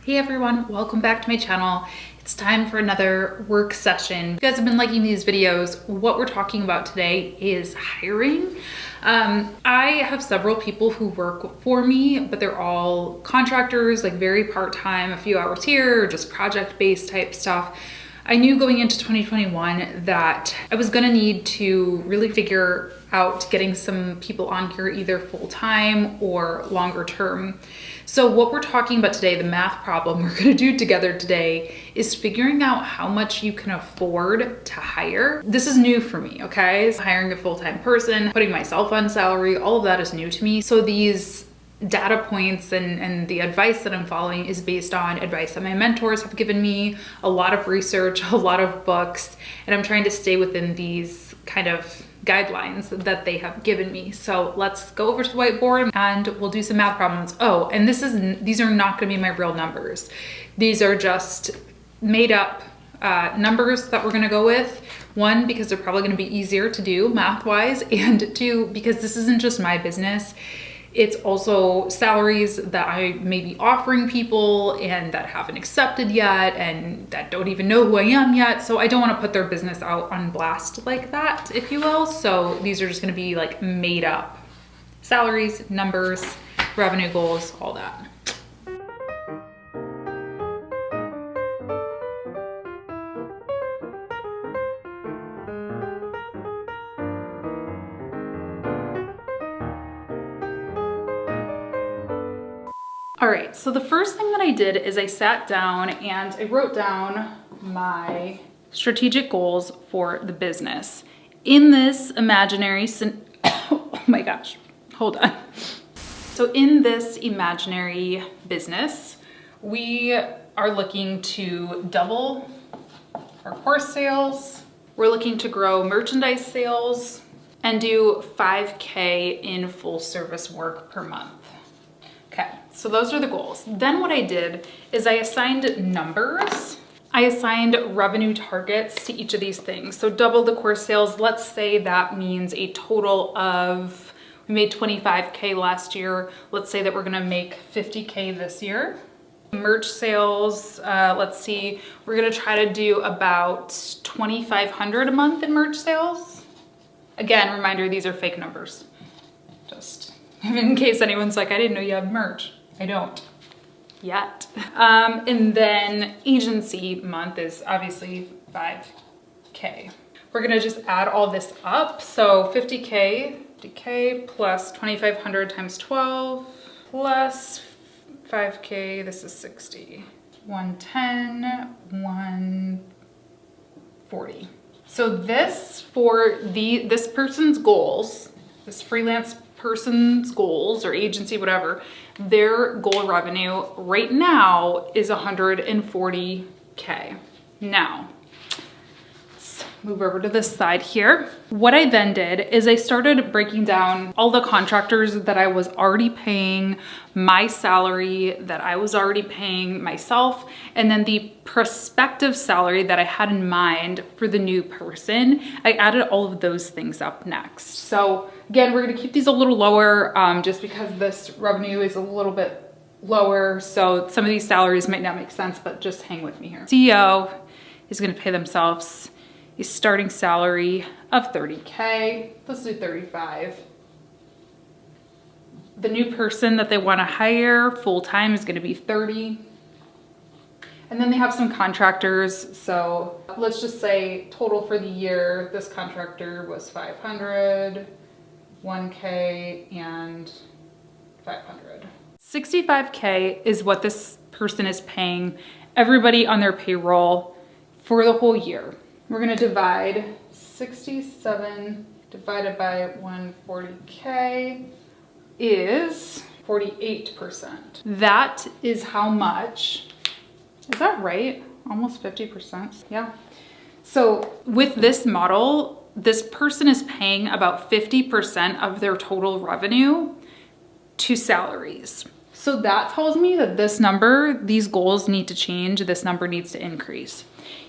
Hey everyone, welcome back to my channel. It's time for another work session. If you guys have been liking these videos, what we're talking about today is hiring. I have several people who work for me, but they're all contractors, like very part-time, a few hours here, or just project-based type stuff. I knew going into 2021 that I was gonna need to really figure out getting some people on here either full-time or longer term. So what we're talking about today, the math problem we're gonna do together today, is figuring out how much you can afford to hire. This is new for me, okay? Hiring a full-time person, putting myself on salary, all of that is new to me. So these data points and the advice that I'm following is based on advice that my mentors have given me, a lot of research, a lot of books, and I'm trying to stay within these kind of guidelines that they have given me. So let's go over to the whiteboard and we'll do some math problems. Oh, and these are not gonna be my real numbers. These are just made up numbers that we're gonna go with. One, because they're probably gonna be easier to do math-wise, and two, because this isn't just my business. It's also salaries that I may be offering people and that haven't accepted yet and that don't even know who I am yet. So I don't want to put their business out on blast like that, if you will. So these are just going to be like made up salaries, numbers, revenue goals, all that. All right, so the first thing that I did is I sat down and I wrote down my strategic goals for the business. In this imaginary, oh my gosh, hold on. So in this imaginary business, we are looking to double our course sales. We're looking to grow merchandise sales and do 5K in full service work per month. Okay, so those are the goals. Then what I did is I assigned numbers. I assigned revenue targets to each of these things. So double the course sales, let's say that means a total of, we made 25K last year. Let's say that we're gonna make 50K this year. Merch sales, let's see, we're gonna try to do about 2,500 a month in merch sales. Again, reminder, these are fake numbers. Just in case anyone's like, I didn't know you have merch. I don't yet. And then agency month is obviously 5K. We're gonna just add all this up. So 50K plus 2,500 times 12 plus 5K, this is 60. 110, 140. So this for this person's goals, this freelance person's goals or agency, whatever, their goal revenue right now is 140K. Now, let's move over to this side here. What I then did is I started breaking down all the contractors that I was already paying, my salary that I was already paying myself, and then the prospective salary that I had in mind for the new person. I added all of those things up next. So again, we're gonna keep these a little lower just because this revenue is a little bit lower. So some of these salaries might not make sense, but just hang with me here. CEO is gonna pay themselves a starting salary of 30K. Let's do 35. The new person that they wanna hire full-time is gonna be 30. And then they have some contractors. So let's just say total for the year, this contractor was 500, 1K, and 500. 65K is what this person is paying everybody on their payroll for the whole year. We're gonna divide 67 divided by 140K is 48%. That is how much, is that right? Almost 50%, yeah. So with this model, this person is paying about 50% of their total revenue to salaries. So that tells me that this number, these goals need to change, this number needs to increase.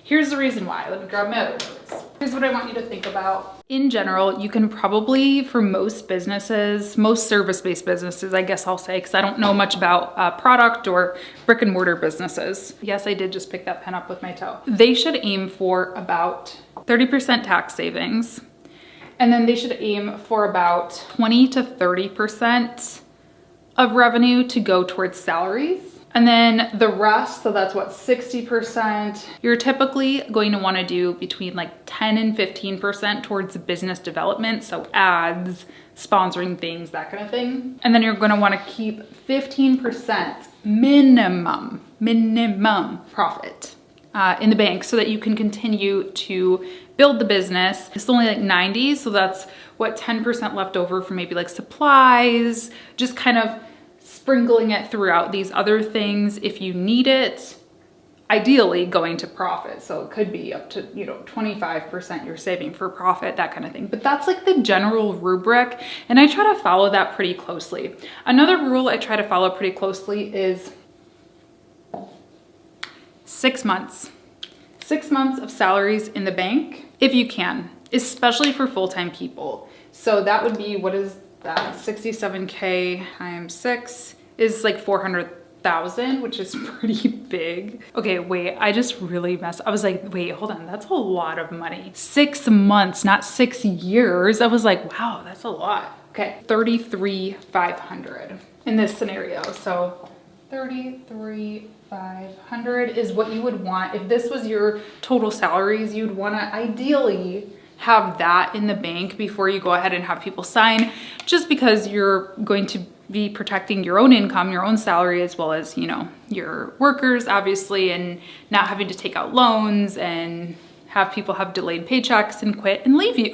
here's the reason why. Let me grab my other notes. Here's what I want you to think about. In general, you can probably, for most businesses, most service-based businesses, I guess I'll say, because I don't know much about product or brick and mortar businesses. Yes, I did just pick that pen up with my toe. They should aim for about 30% tax savings. And then they should aim for about 20 to 30% of revenue to go towards salaries. And then the rest, so that's what, 60%, you're typically going to want to do between like 10 and 15% towards business development. So ads, sponsoring things, that kind of thing. And then you're going to want to keep 15% minimum profit in the bank so that you can continue to build the business. It's only like 90, so that's what, 10% left over for maybe like supplies, just kind of sprinkling it throughout these other things if you need it, ideally going to profit. So it could be up to, 25% you're saving for profit, that kind of thing. But that's like the general rubric, and I try to follow that pretty closely. Another rule I try to follow pretty closely is 6 months. 6 months of salaries in the bank, if you can, especially for full-time people. So that would be, what is that? 67K times 6 is like 400,000, which is pretty big. Okay, wait, I just really messed. I was like, wait, hold on, that's a lot of money. 6 months, not 6 years. I was like, wow, that's a lot. Okay, 33,500 in this scenario. So 33,500 is what you would want. If this was your total salaries, you'd want to ideally have that in the bank before you go ahead and have people sign, just because you're going to be protecting your own income, your own salary, as well as, your workers, obviously, and not having to take out loans and have people have delayed paychecks and quit and leave you.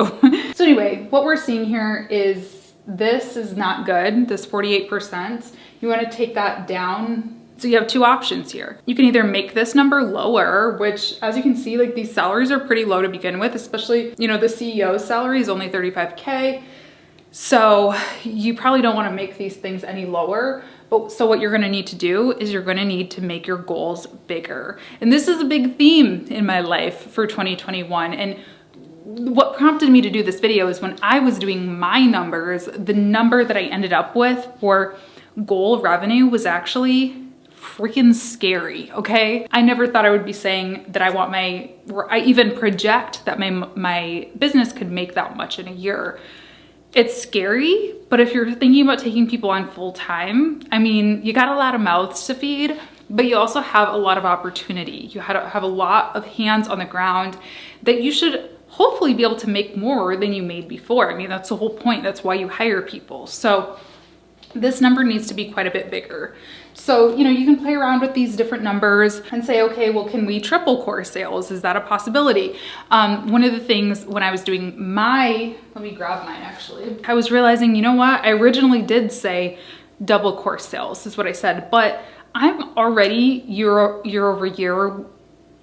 So anyway, what we're seeing here is this is not good, this 48%. You want to take that down. So you have two options here. You can either make this number lower, which as you can see, like these salaries are pretty low to begin with, especially, the CEO's salary is only 35K. So you probably don't want to make these things any lower. But so what you're going to need to do is you're going to need to make your goals bigger. And this is a big theme in my life for 2021. And what prompted me to do this video is when I was doing my numbers, the number that I ended up with for goal revenue was actually freaking scary, okay? I never thought I would be saying that I even project that my business could make that much in a year. It's scary, but if you're thinking about taking people on full time, you got a lot of mouths to feed, but you also have a lot of opportunity. You have a lot of hands on the ground that you should hopefully be able to make more than you made before. That's the whole point. That's why you hire people. So this number needs to be quite a bit bigger. So, you can play around with these different numbers and say, okay, well, can we triple course sales? Is that a possibility? One of the things when I was doing let me grab mine actually, I was realizing, you know what? I originally did say double course sales is what I said, but I'm already year over year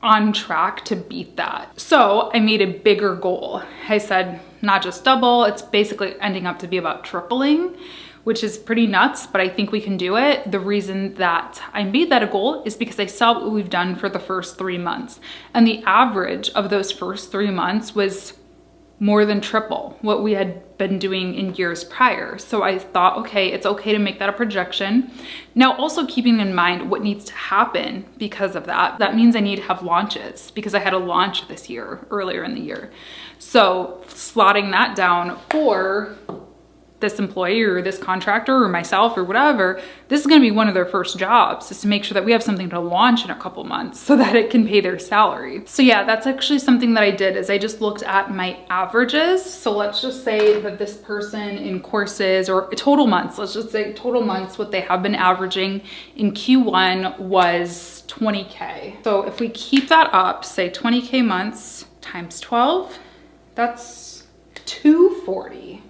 on track to beat that. So I made a bigger goal. I said, not just double, it's basically ending up to be about tripling, which is pretty nuts, but I think we can do it. The reason that I made that a goal is because I saw what we've done for the first 3 months. And the average of those first 3 months was more than triple what we had been doing in years prior. So I thought, okay, it's okay to make that a projection. Now, also keeping in mind what needs to happen because of that. That means I need to have launches because I had a launch this year, earlier in the year. So slotting that down for this employee or this contractor or myself or whatever, this is going to be one of their first jobs, is to make sure that we have something to launch in a couple months so that it can pay their salary. So yeah, that's actually something that I did, is I just looked at my averages. So let's just say that this person in courses or total months, let's just say total months, what they have been averaging in Q1 was 20K. So if we keep that up, say 20K months times 12, that's 240K,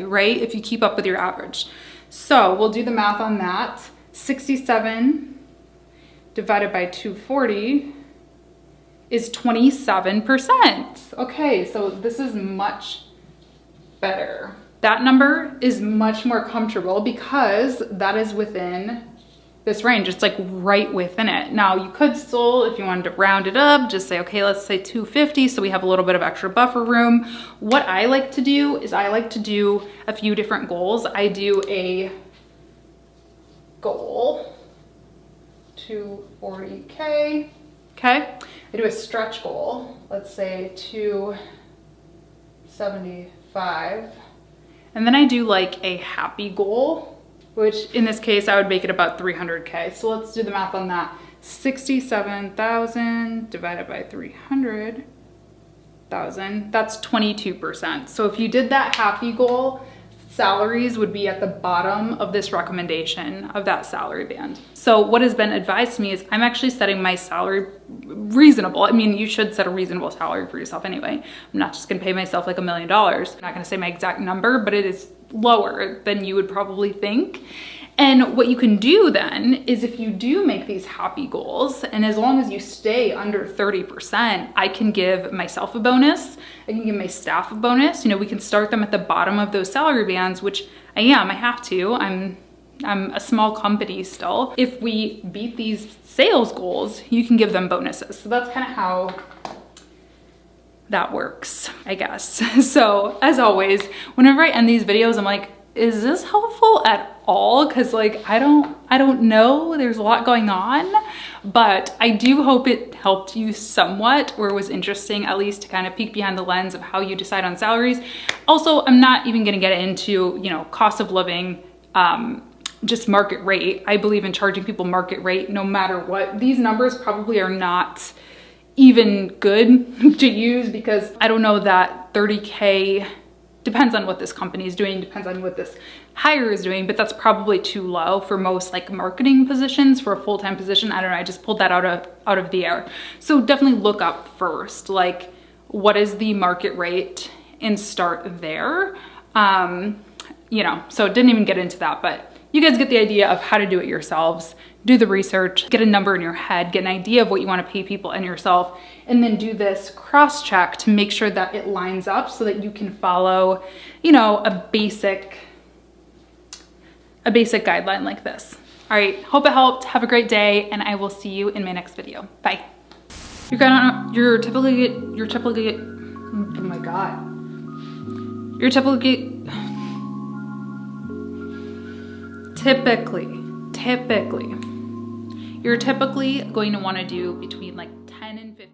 right? If you keep up with your average. So we'll do the math on that. 67 divided by 240 is 27%. Okay, so this is much better. That number is much more comfortable because that is within this range. It's like right within it. Now you could still, if you wanted to round it up, just say, okay, let's say 250. So we have a little bit of extra buffer room. What I like to do is I like to do a few different goals. I do a goal, 240K, okay? I do a stretch goal, let's say 275. And then I do like a happy goal, which in this case, I would make it about 300K. So let's do the math on that. 67,000 divided by 300,000, that's 22%. So if you did that happy goal, salaries would be at the bottom of this recommendation of that salary band. So what has been advised to me is I'm actually setting my salary reasonable. I mean, you should set a reasonable salary for yourself anyway. I'm not just gonna pay myself like $1 million. I'm not gonna say my exact number, but it is lower than you would probably think. And what you can do then is if you do make these happy goals, and as long as you stay under 30%, I can give myself a bonus, I can give my staff a bonus. You know, we can start them at the bottom of those salary bands, which I have to. I'm a small company still. If we beat these sales goals, you can give them bonuses. So that's kind of how that works, I guess. So as always, whenever I end these videos, I'm like, is this helpful at all? Cause like, I don't know, there's a lot going on, but I do hope it helped you somewhat, or was interesting at least to kind of peek behind the lens of how you decide on salaries. Also, I'm not even gonna get into, you know, cost of living, just market rate. I believe in charging people market rate no matter what. These numbers probably are not even good to use because I don't know that 30K, depends on what this company is doing, depends on what this hire is doing, but that's probably too low for most like marketing positions. For a full-time position, I don't know, I just pulled that out of the air. So definitely look up first, like what is the market rate and start there. You know, so didn't even get into that, but you guys get the idea of how to do it yourselves. Do the research, get a number in your head, get an idea of what you want to pay people and yourself, and then do this cross-check to make sure that it lines up so that you can follow, you know, a basic guideline like this. All right, hope it helped. Have a great day, and I will see you in my next video. Bye. You're typically, oh my God. You're typically going to want to do between like 10 and 15.